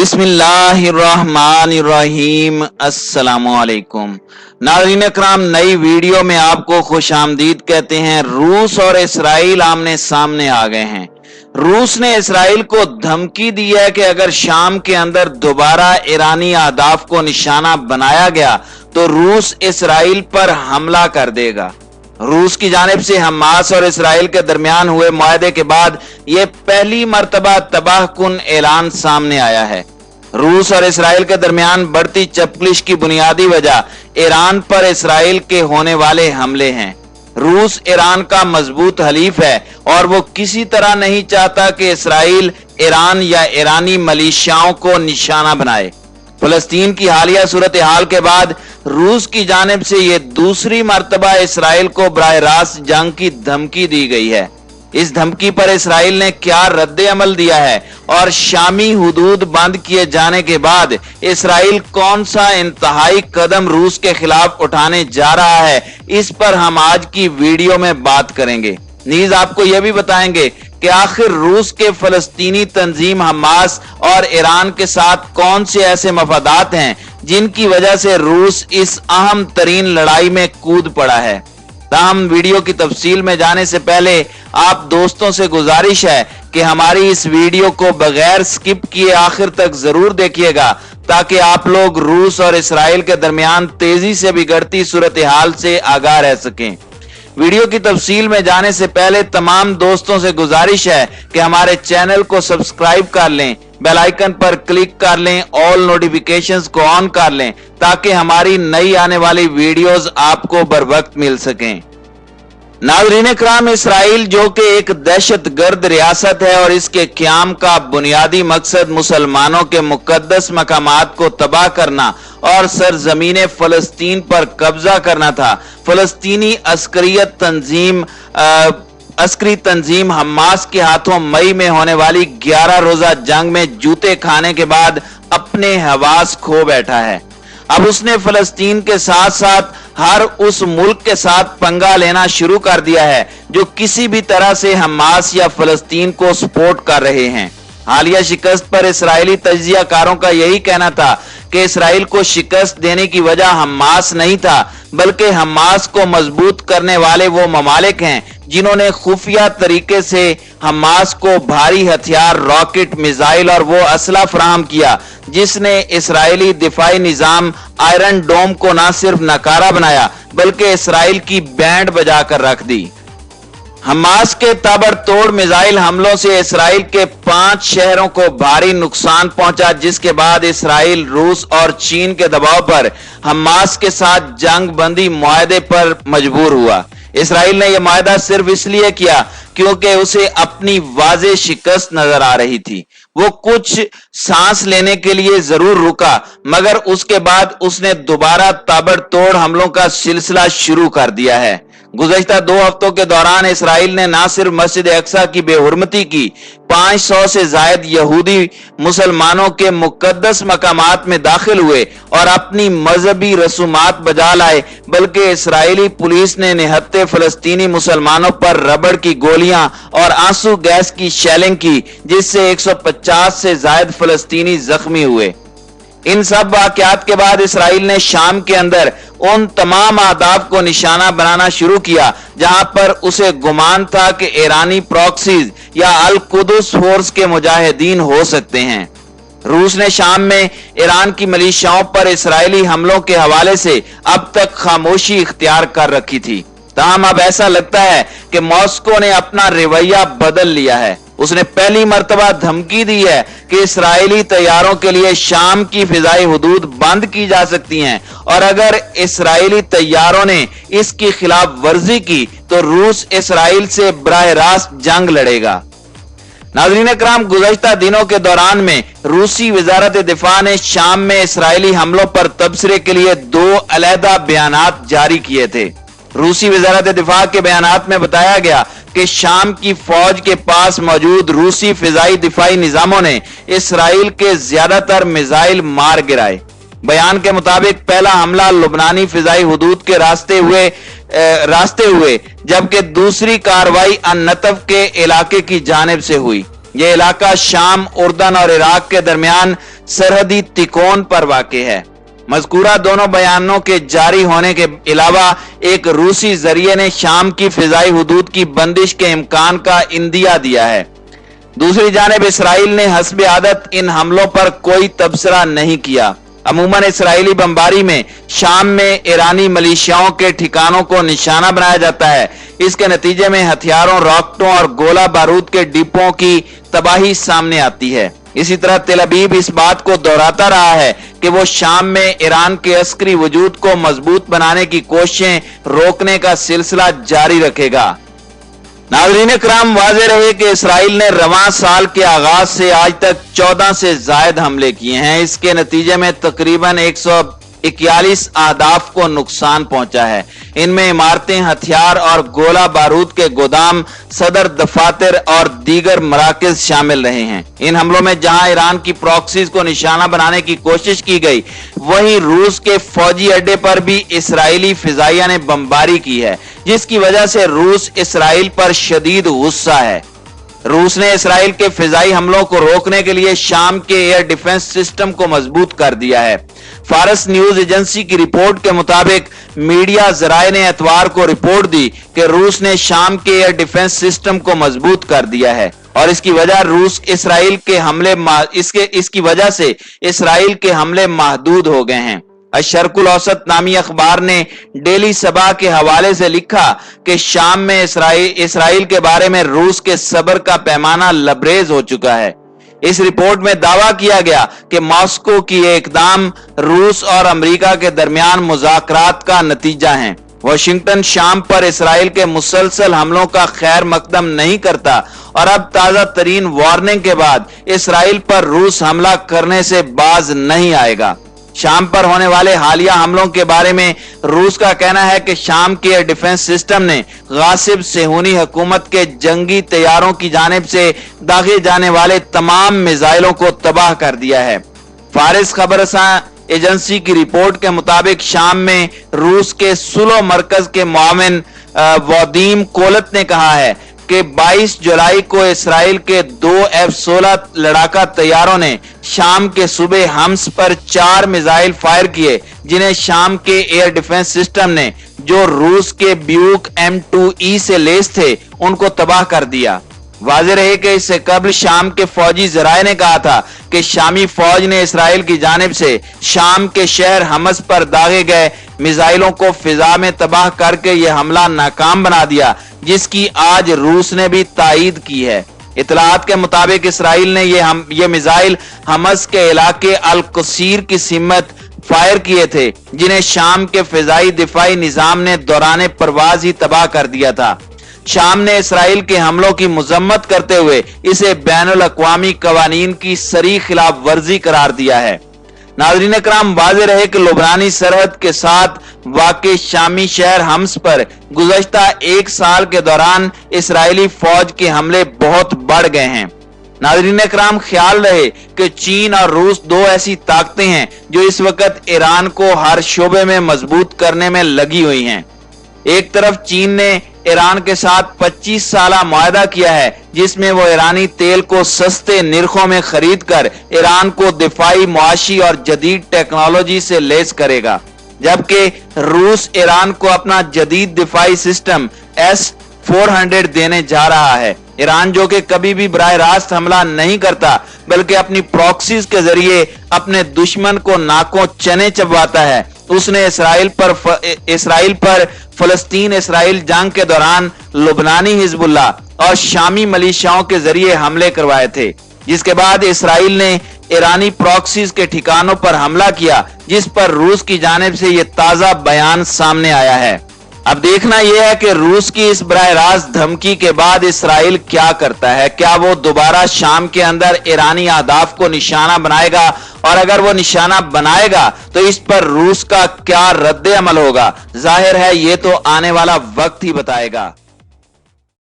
बिस्मिल्लाहिर्रहमानिर्रहीम। अस्सलामुअलैकुम नाज़रीन इकराम, नई वीडियो में आपको खुश आमदीद कहते हैं। रूस और इसराइल आमने सामने आ गए हैं। रूस ने इसराइल को धमकी दी है कि अगर शाम के अंदर दोबारा ईरानी अहदाफ को निशाना बनाया गया तो रूस इसराइल पर हमला कर देगा। रूस की जानिब से हमास और इसराइल के दरमियान हुए मुआहदे के बाद यह पहली मर्तबा तबाहकुन ऐलान सामने आया है। रूस और इसराइल के दरमियान बढ़ती चपकलिश की बुनियादी वजह ईरान पर इसराइल के होने वाले हमले हैं। रूस ईरान का मजबूत हलीफ है और वो किसी तरह नहीं चाहता कि इसराइल ईरान या ईरानी मलिशियाओं को निशाना बनाए। फलस्तीन की हालिया सूरत हाल के बाद रूस की जानिब से यह दूसरी मर्तबा इसराइल को बराह रास्त जंग की धमकी दी गई है। इस धमकी पर इसराइल ने क्या रद्द अमल दिया है और शामी हुदूद बंद किए जाने के बाद इसराइल कौन सा इंतहाई कदम रूस के खिलाफ उठाने जा रहा है, इस पर हम आज की वीडियो में बात करेंगे। नीज आपको यह भी बताएंगे कि आखिर रूस के फलस्तीनी तंजीम हमास और ईरान के साथ कौन से ऐसे मफादात हैं जिनकी वजह से रूस इस अहम तरीन लड़ाई में कूद पड़ा है। ताहम वीडियो की तफसील में जाने से पहले आप दोस्तों से गुजारिश है कि हमारी इस वीडियो को बगैर स्किप किए आखिर तक जरूर देखिएगा ताकि आप लोग रूस और इसराइल के दरमियान तेजी से बिगड़ती सूरत हाल से आगाह रह सकें। वीडियो की तफसील में जाने से पहले तमाम दोस्तों से गुजारिश है कि हमारे चैनल को सब्सक्राइब कर लें, बेल आइकन पर क्लिक कर लें, ऑल नोटिफिकेशंस को ऑन कर लें ताकि हमारी नई आने वाली वीडियोस आपको बर वक्त मिल सकें। नाज़रीन इकराम, इसराइल जो कि एक दहशतगर्द रियासत है और इसके क़याम का बुनियादी मकसद मुसलमानों के मुकद्दस मकामात को तबाह करना और सरजमीन फलस्तीन पर कब्जा करना था। फलस्तीनी अस्करी तंजीम हमास के हाथों मई में होने वाली 11 रोजा जंग में जूते खाने के बाद अपने हवास खो बैठा है। अब उसने फलस्तीन के साथ साथ हर उस मुल्क के साथ पंगा लेना शुरू कर दिया है जो किसी भी तरह से हमास या फलस्तीन को सपोर्ट कर रहे हैं। हालिया शिकस्त पर इसराइली तज्जियाकारों का यही कहना था कि इसराइल को शिकस्त देने की वजह हमास नहीं था, बल्कि हमास को मजबूत करने वाले वो ममालिक हैं जिन्होंने खुफिया तरीके से हमास को भारी हथियार, रॉकेट, मिसाइल और वो असला फराहम किया जिसने इसराइली दिफाई निजाम आयरन डोम को न सिर्फ नकारा बनाया बल्कि इसराइल की बैंड बजाकर रख दी। हमास के ताबड़तोड़ मिसाइल हमलों से इसराइल के 5 शहरों को भारी नुकसान पहुंचा, जिसके बाद इसराइल रूस और चीन के दबाव पर हमास के साथ जंग बंदी मुआहदे पर मजबूर हुआ। इसराइल ने यह मुआहदा सिर्फ इसलिए किया क्योंकि उसे अपनी वाज़ेह शिकस्त नजर आ रही थी। वो कुछ सांस लेने के लिए जरूर रुका, मगर उसके बाद उसने दोबारा ताबड़तोड़ हमलों का सिलसिला शुरू कर दिया है। गुज़श्ता 2 हफ्तों के दौरान इसराइल ने न सिर्फ मस्जिद अक्सा की बेहुरमती की, 500 से जायद यहूदी मुसलमानों के मुकद्दस मकामात में दाखिल हुए और अपनी मजहबी रसूमात बजा लाए, बल्कि इसराइली पुलिस ने निहत्ते फलस्तीनी मुसलमानों पर रबड़ की गोलियां और आंसू गैस की शेलिंग की, जिससे 150 से जायद फलस्तीनी जख्मी हुए। इन सब वाकयात के बाद इसराइल ने शाम के अंदर उन तमाम अहदाफ को निशाना बनाना शुरू किया जहां पर उसे गुमान था कि ईरानी प्रॉक्सीज या अल कुदस फोर्स के मुजाहिदीन हो सकते हैं। रूस ने शाम में ईरान की मलिशियाओं पर इसराइली हमलों के हवाले से अब तक खामोशी इख्तियार कर रखी थी। ताहम अब ऐसा लगता है कि मॉस्को ने अपना रवैया बदल लिया है। उसने पहली मर्तबा धमकी दी है कि इसराइली तैयारों के लिए शाम की फिजाई हुदूद बंद की जा सकती हैं और अगर इसराइली तैयारों ने इसकी खिलाफ वर्जी की तो रूस इसराइल से बराह रास्त जंग लड़ेगा। नाज़रीन इकराम, गुज़श्ता दिनों के दौरान में रूसी वज़ारत दिफा ने शाम में इसराइली हमलों पर तबसरे के लिए 2 अलहदा बयानात जारी किए थे। रूसी वज़ारत दिफा के बयानात में बताया गया कि शाम की फौज के पास मौजूद रूसी फिजाई दिफाई निजामों ने इसराइल के ज्यादातर मिसाइल मार गिराए। बयान के मुताबिक पहला हमला लुबनानी फिजाई हुदूद के रास्ते हुए जबकि दूसरी कार्रवाई अन-नतफ के इलाके की जानिब से हुई। यह इलाका शाम, उर्दन और इराक के दरमियान सरहदी तिकोन पर वाक़ है। मज़कूरा दोनों बयानों के जारी होने के अलावा एक रूसी जरिए ने शाम की फिजाई हुदूद की बंदिश के इम्कान का इंदिया दिया है। दूसरी जानिब इसराइल ने हस्बे आदत इन हमलों पर कोई तबसरा नहीं किया। अमूमन इसराइली बमबारी में शाम में ईरानी मिलिशियाओं के ठिकानों को निशाना बनाया जाता है। इसके नतीजे में हथियारों, रॉकेटों और गोला बारूद के डिपों की तबाही सामने आती है। इसी तरह तेल अवीव इस बात को दोहराता रहा है कि वो शाम में ईरान के अस्करी वजूद को मजबूत बनाने की कोशिशें रोकने का सिलसिला जारी रखेगा। नाज़रीन इकराम, वाज़ेह रहे कि इसराइल ने रवां साल के आगाज से आज तक 14 से जायद हमले किए हैं। इसके नतीजे में तकरीबन 141 अहदाफ को नुकसान पहुंचा है। इनमें इमारतें, हथियार और गोला बारूद के गोदाम, सदर दफातर और दीगर मराकज शामिल रहे हैं। इन हमलों में जहां ईरान की प्रॉक्सीज को निशाना बनाने की कोशिश की गई, वहीं रूस के फौजी अड्डे पर भी इसराइली फिजाइया ने बमबारी की है, जिसकी वजह से रूस इसराइल पर शदीद गुस्सा है। रूस ने इसराइल के फिजाई हमलों को रोकने के लिए शाम के एयर डिफेंस सिस्टम को मजबूत कर दिया है। फारस न्यूज एजेंसी की रिपोर्ट के मुताबिक मीडिया जराए ने एतवार को रिपोर्ट दी कि रूस ने शाम के एयर डिफेंस सिस्टम को मजबूत कर दिया है और इसकी वजह से इसराइल के हमले महदूद हो गए हैं। अशर्कुल औसत नामी अखबार ने डेली सबा के हवाले से लिखा कि शाम में इसराइल के बारे में रूस के सब्र का पैमाना लबरेज हो चुका है। इस रिपोर्ट में दावा किया गया कि मॉस्को की ये इकदाम रूस और अमेरिका के दरमियान मुज़ाकरात का नतीजा है। वाशिंगटन शाम पर इसराइल के मुसलसल हमलों का खैर मकदम नहीं करता और अब ताजा तरीन वार्निंग के बाद इसराइल पर रूस हमला करने से बाज नहीं आएगा। शाम पर होने वाले हालिया हमलों के बारे में रूस का कहना है कि शाम के एयर डिफेंस सिस्टम ने गासिब सेहूनी हुकूमत के जंगी तैयारों की जानिब से दागे जाने वाले तमाम मिसाइलों को तबाह कर दिया है। फारिस खबरसां एजेंसी की रिपोर्ट के मुताबिक शाम में रूस के सुलो मरकज के मुआविन वादीम कोलत ने कहा है कि 22 जुलाई को इसराइल के 2 F-16 लड़ाका तैयारों ने शाम के सुबह हम्स पर 4 मिसाइल फायर किए, जिन्हें शाम के एयर डिफेंस सिस्टम ने, जो रूस के ब्यूक M2E से लैस थे, उनको तबाह कर दिया। वाज़ेह रहे कि इससे कबल शाम के फौजी जराए ने कहा था कि शामी फौज ने इसराइल की जानिब से शाम के शहर हमस पर दागे गए मिसाइलों को फिजा में तबाह करके यह हमला नाकाम बना दिया, जिसकी आज रूस ने भी तायीद की है। इतलात के मुताबिक इसराइल ने ये मिसाइल हमस के इलाके अल कसीर की सिमत फायर किए थे, जिन्हें शाम के फिजाई दिफाई निजाम ने दौरान परवाज ही तबाह कर दिया था। शाम ने इसराइल के हमलों की मजम्मत करते हुए इसे बैनुल अक़वामी कवानीन की सरी खिलाफ वर्जी करार दिया है। नाज़रीन इकराम, वाज़ेह रहे कि लुबनानी सरहद के साथ वाक़े शामी शहर हम्स पर गुज़श्ता 1 साल के दौरान इसराइली फौज के हमले बहुत बढ़ गए हैं। नाज़रीन इकराम, ख्याल रहे कि चीन और रूस 2 ऐसी ताकतें हैं जो इस वक्त ईरान को हर शोबे में मजबूत करने में लगी हुई हैं। एक तरफ चीन ने ईरान के साथ 25 साला मुआहदा किया है, जिसमें वो ईरानी तेल को सस्ते निर्खों में खरीद कर ईरान को दिफाई, मुआशी और जदीद टेक्नोलॉजी से लैस करेगा, जबकि रूस ईरान को अपना जदीद दिफाई सिस्टम S-400 देने जा रहा है। ईरान, जो कि कभी भी बराह रास्त हमला नहीं करता बल्कि अपनी प्रॉक्सीज के जरिए अपने दुश्मन को नाकों चने चबवाता है, उसने इसराइल पर फलस्तीन इसराइल जंग के दौरान लुबनानी हिजबुल्लाह और शामी मिलिशियाओं के जरिए हमले करवाए थे, जिसके बाद इसराइल ने ईरानी प्रॉक्सीज के ठिकानों पर हमला किया, जिस पर रूस की जानिब से यह ताजा बयान सामने आया है। अब देखना यह है कि रूस की इस बराह रास्त धमकी के बाद इसराइल क्या करता है। क्या वो दोबारा शाम के अंदर ईरानी अहदाफ को निशाना बनाएगा, और अगर वो निशाना बनाएगा तो इस पर रूस का क्या रद्द अमल होगा, जाहिर है ये तो आने वाला वक्त ही बताएगा।